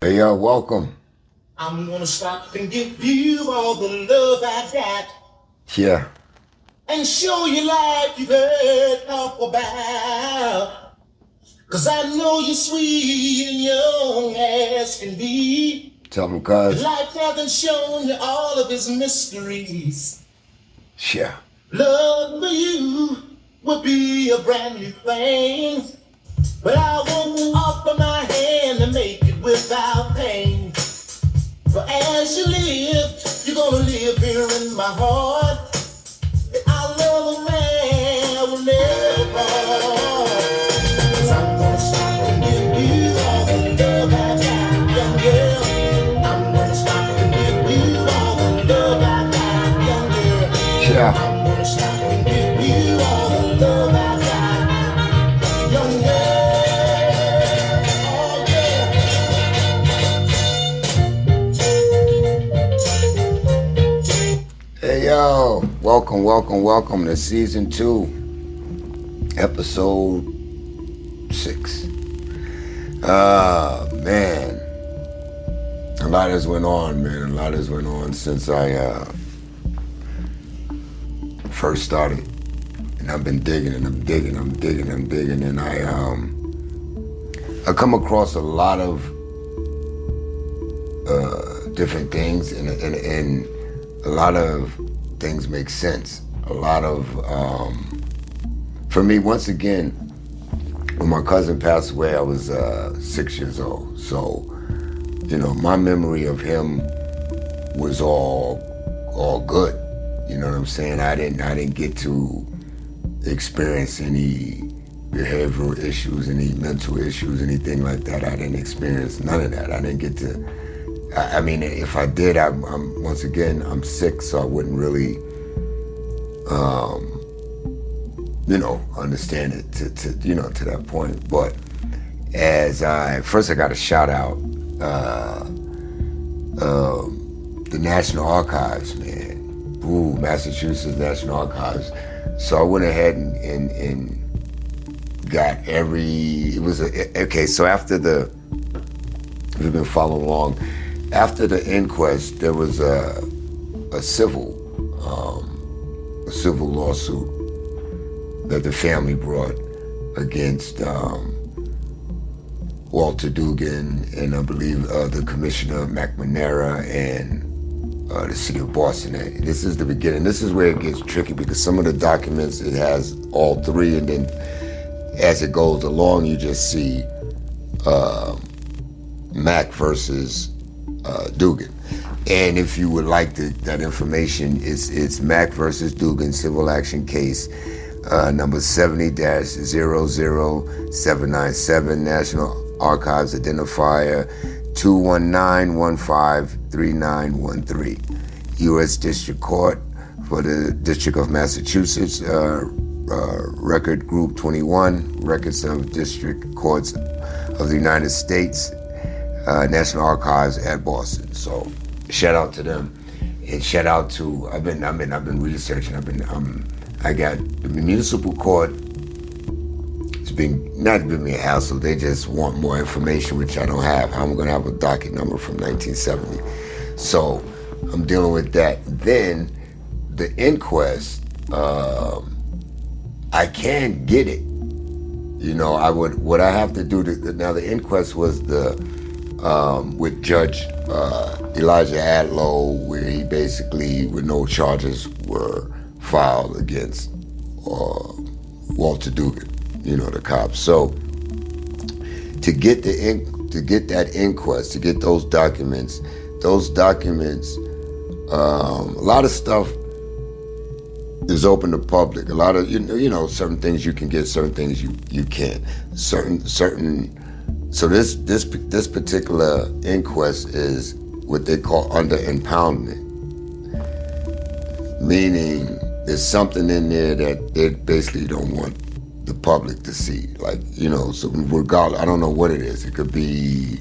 Hey, welcome. I'm gonna stop and give you all the love I got Yeah, and show you life you've heard talk about. Cause I know you're sweet and young as can be. tell them, cuz. Life hasn't shown you all of its mysteries. Yeah. Love for you would be a brand new thing. But I won't offer my hand to make it without pain. For as you live, you're gonna live here in my heart. And I love a man I will never part. 'Cause I'm gonna stop and give you all the love I got, young girl. I'm gonna stop and give you all the love I got, young girl. Yeah. I'm gonna stop and give you all the love I got, young girl. Oh yeah. Hey, welcome to season 2, episode 6. Man, a lot has went on, man. A lot has went on since I first started, and I've been digging, and I'm digging, and I come across a lot of different things, and a lot of things make sense. A lot of, for me, once again, when my cousin passed away, I was 6 years old. So, my memory of him was all good. You know what I'm saying? I didn't get to experience any behavioral issues, any mental issues, anything like that. I didn't experience none of that. I didn't get to. I mean, if I did, I'm once again, I'm sick, so I wouldn't really, understand it to that point. But first I got to shout out the National Archives, man. Ooh, Massachusetts National Archives. So I went ahead and got so after if you've been following along, after the inquest, there was a civil lawsuit that the family brought against Walter Dugan and I believe the Commissioner McNamara and the city of Boston. This is the beginning. This is where it gets tricky because some of the documents, it has all three, and then as it goes along, you just see Mac versus Dugan. And if you would like that information, it's Mac versus Dugan civil action case number 70-00797, National Archives identifier 219153913, U.S. District Court for the District of Massachusetts, Record Group 21, Records of District Courts of the United States, National Archives at Boston. So shout out to them, and shout out to I've been researching. I got the municipal court. It's not been me a hassle. They just want more information, which I don't have. I'm gonna have a docket number from 1970, so I'm dealing with that. Then the inquest, I can't get it. What I have to do now. The inquest was with Judge Elijah Adlow, where he basically, with no charges were filed against Walter Dugan, the cops. So to get that inquest, to get those documents, a lot of stuff is open to public. A lot of certain things you can get, certain things you can't. Certain. So this particular inquest is what they call under impoundment, meaning there's something in there that they basically don't want the public to see. So regardless, I don't know what it is. It could be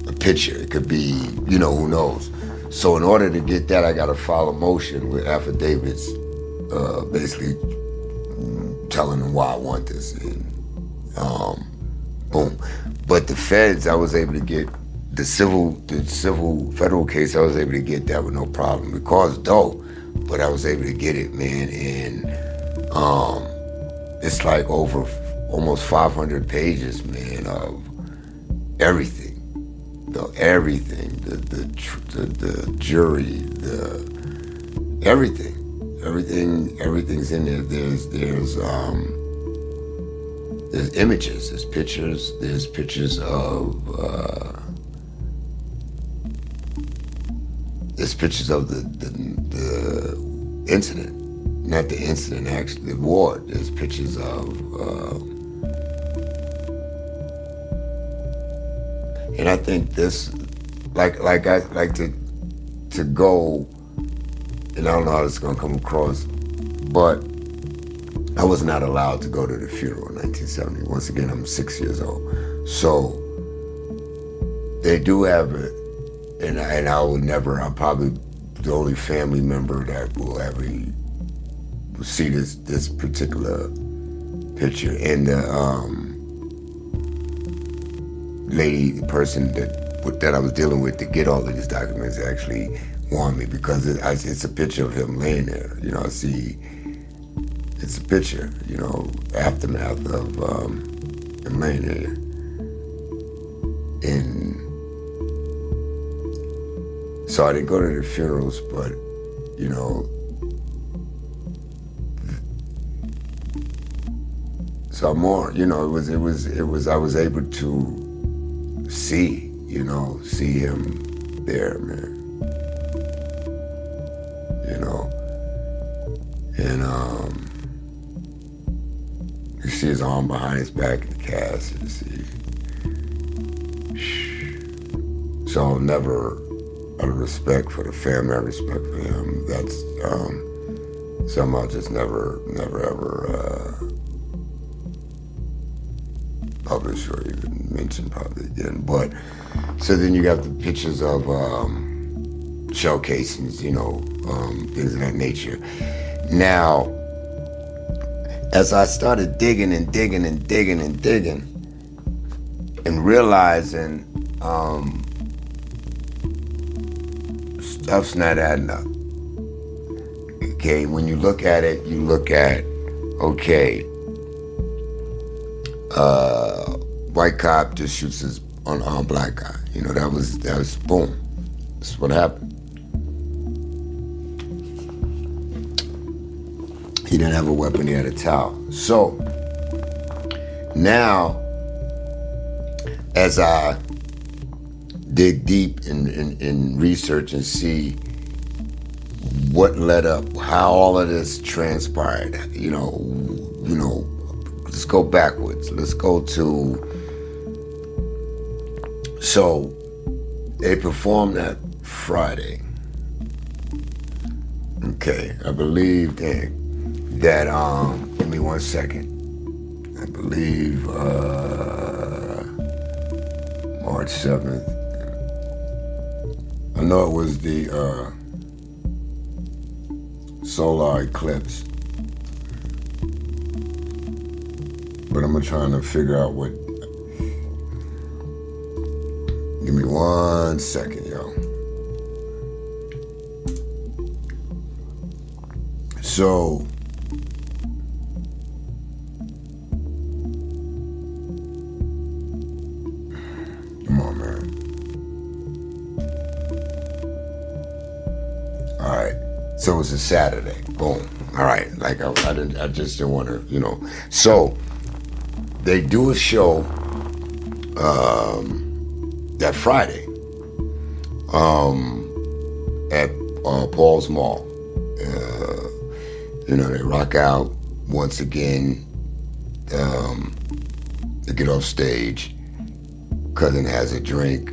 a picture. It could be, who knows. So in order to get that, I got to file a motion with affidavits, basically telling them why I want this. And boom. But the feds, I was able to get the federal case, I was able to get that with no problem. It cost dough, but I was able to get it, man. And it's like over almost 500 pages, man, of everything. Everything, the jury, everything's in there. There's images, there's pictures of the incident, not the incident, actually, the ward. There's pictures of, and I think this, like I like to go, and I don't know how this is gonna come across, but I was not allowed to go to the funeral in 1970. Once again, I'm 6 years old, so they do have it. And I will never, I'm probably the only family member that will ever see this particular picture. And the the person that I was dealing with to get all of these documents actually warned me, because it's a picture of him laying there. You know, I see, it's a picture, you know, aftermath of him laying there. And so I didn't go to the funerals, but, you know, so I'm more, you know, I was able to see him there, man, you know, and you see his arm behind his back in the cast, you see, so I'll never, out of respect for the family, out of respect for him, that's something I'll just never ever publish or even mention probably again. But so then you got the pictures of shell casings, you know, things of that nature. Now, as I started digging and realizing stuff's not adding up. Okay, when you look at it, you look at, okay, white cop just shoots his unarmed black guy. You know, that was boom. That's what happened. He didn't have a weapon, he had a towel. So now, as I dig deep in research and see what led up, how all of this transpired, you know, let's go backwards. Let's go to, so they performed that Friday. Okay, I believe that give me 1 second. I believe March 7th. I know it was the solar eclipse, but I'm trying to figure out what. Give me 1 second, yo. So, come on, man. All right. So it's a Saturday. Boom. All right. Like I just didn't want to, you know. So they do a show that Friday at Paul's Mall. You know, they rock out once again. They get off stage. Cousin has a drink.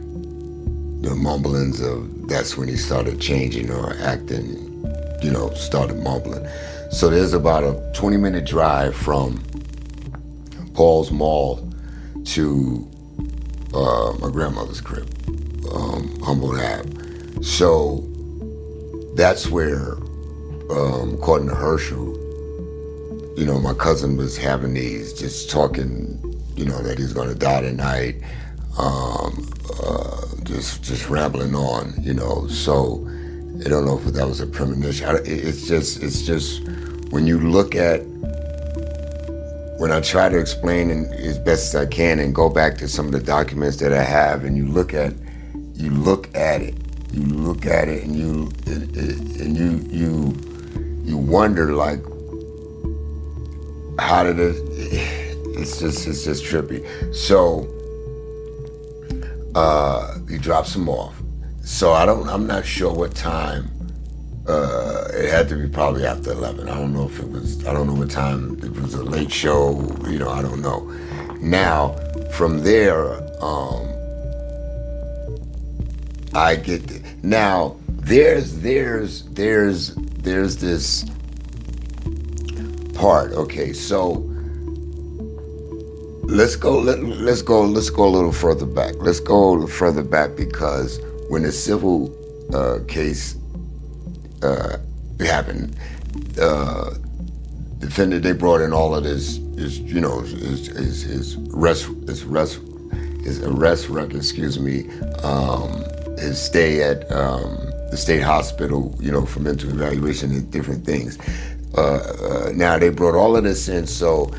The mumblings of, that's when he started changing or acting, you know, started mumbling. So there's about a 20-minute drive from Paul's Mall to my grandmother's crib, Humboldt Ave. So that's where, according to Herschel, you know, my cousin was having these, just talking, you know, that he's gonna die tonight. Just rambling on, So I don't know if that was a premonition. It's just when you look at, when I try to explain as best as I can and go back to some of the documents that I have, and you look at it, and you wonder, like, how did it? It's just trippy. So he drops him off. So I'm not sure what time. It had to be probably after 11. I don't know what time. If it was a late show, I don't know. Now, from there, I get now. There's this part. Okay, so let's go a little further back. Let's go a little further back, because when the civil case happened, defendant, they brought in all of his arrest record, his stay at the state hospital, for mental evaluation and different things. Now they brought all of this in, so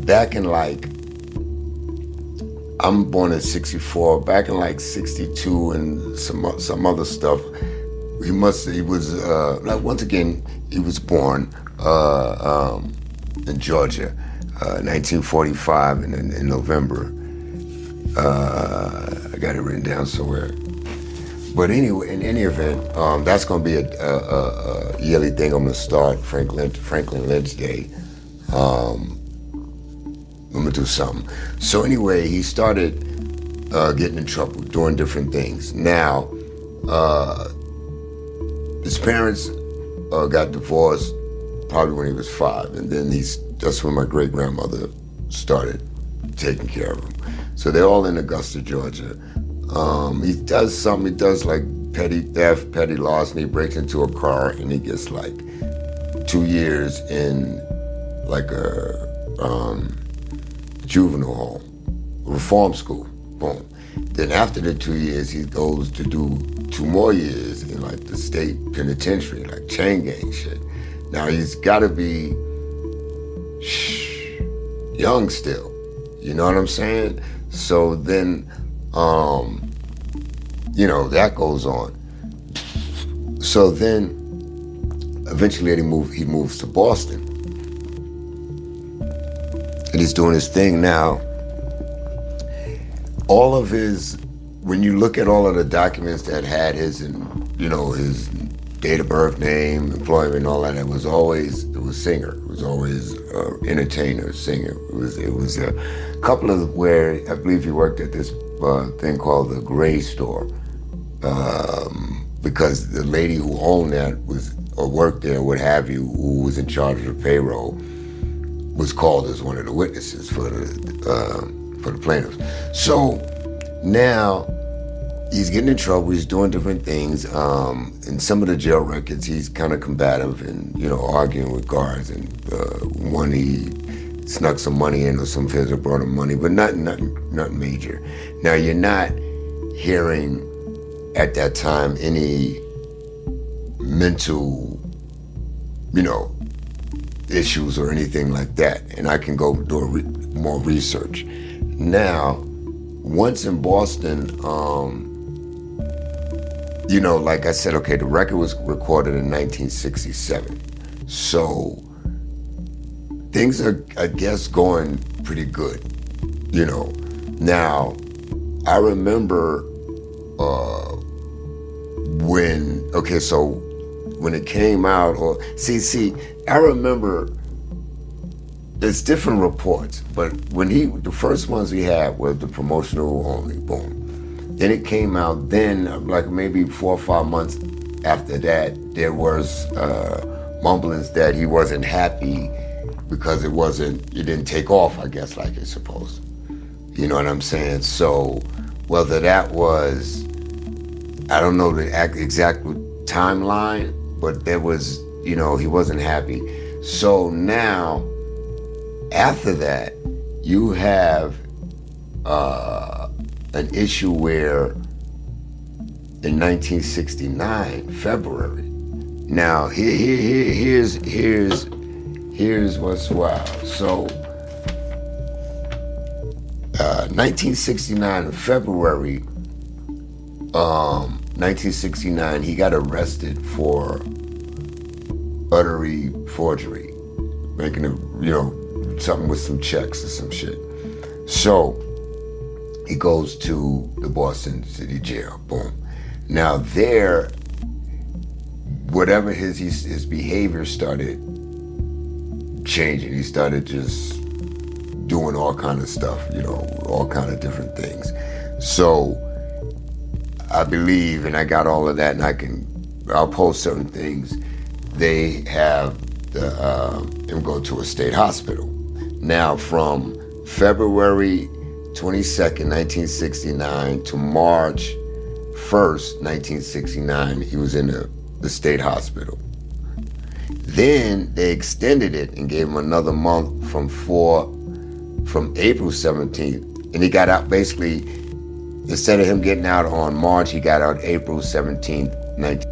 back in, like, I'm born in 64, back in like 62 and some other stuff, he was once again, he was born in Georgia, 1945 in November. I got it written down somewhere. But anyway, in any event, that's going to be a yearly thing I'm going to start, Franklin Lynch Day. I'm going to do something. So anyway, he started getting in trouble, doing different things. Now, his parents got divorced probably when he was 5, and then that's when my great-grandmother started taking care of him. So they're all in Augusta, Georgia. He does like petty theft, petty larceny. He breaks into a car and he gets like 2 years in like a juvenile home, reform school. Boom. Then after the 2 years, he goes to do 2 more years in like the state penitentiary, like chain gang shit. Now he's got to be young still. You know what I'm saying? So then, that goes on. So then, eventually he moves to Boston. And he's doing his thing now. All of when you look at all of the documents that had his date of birth, name, employment, and all that, it was singer. It was always entertainer, singer. It was a couple of where I believe he worked at this thing called the Gray Store, because the lady who owned that worked there, what have you, who was in charge of the payroll, was called as one of the witnesses for the plaintiffs. So now he's getting in trouble. He's doing different things. In some of the jail records, he's kind of combative and arguing with guards. And one, he snuck some money in, or some feds brought him money, but not major. Now you're not hearing at that time any mental, issues or anything like that. And I can go do more research. Now, once in Boston, like I said, okay, the record was recorded in 1967. So things are, I guess, going pretty good, Now, I remember when it came out, I remember there's different reports, but the first ones we had were the promotional only, boom. Then it came out, then like maybe 4 or 5 months after that, there was mumblings that he wasn't happy because it didn't take off, I guess, like it's supposed. You know what I'm saying? So whether that was, I don't know the exact timeline, but there was, he wasn't happy. So now, after that, you have an issue where in 1969, February. Now here's what's wild. So 1969 in February, 1969, he got arrested for uttery forgery, making something with some checks or some shit. So he goes to the Boston City Jail. Boom. Now there, whatever his behavior started changing. He started just doing all kind of stuff, all kind of different things. So I believe, and I got all of that, and I'll post certain things. They have him go to a state hospital. Now from February 22nd, 1969 to March 1st, 1969, he was in the state hospital. Then they extended it and gave him another month from April 17th. And he got out basically, instead of him getting out on March, he got out April 17th, 1969.